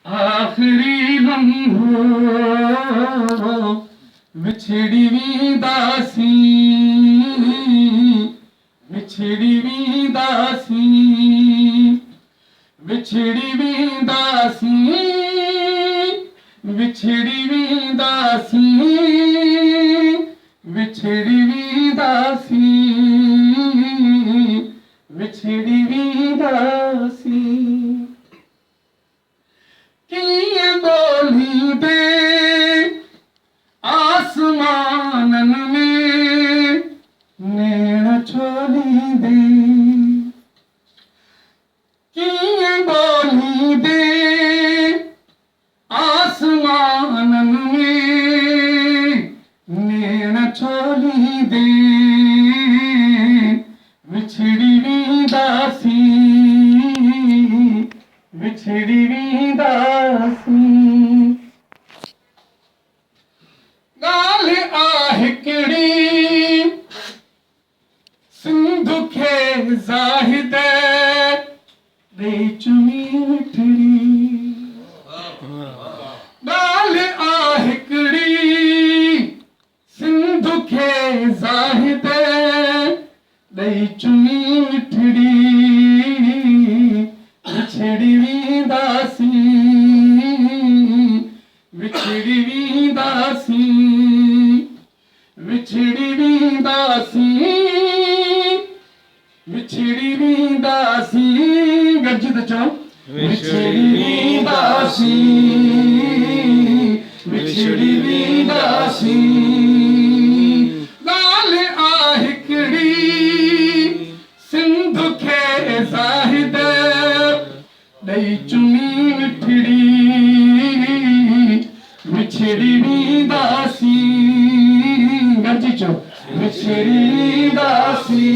आखिरी लम्हो विछड़ी दासी, विछड़ी दासी, विछड़ी दासी, विछड़ी दासी, विछड़ी दासी, विछड़ी दासी। किए बोली दे आसमानन में नैन छोली दे, किए बोली दे आसमानन में नैन छोली दे, विछड़ी दासी, विछड़ी दासी। गाल आहिकड़ी सिंधु खे ज़ाहिदे दे चुमी मिठड़ी, गाल आहिकड़ी सिंधु खे ज़ाहिदे दे चुमी मिठड़ी, विछड़ी दासी, विछड़ी दासी, विछड़ी दासी, विछड़ी दासी। गर्जित चो विछड़ी दासी, विछड़ी दासी। गाल आहिकड़ी सिंधु खे ज़ाहिदे दई चुमी मिठड़ी, विछड़ी दासी। गर्जी चो विछड़ी दासी।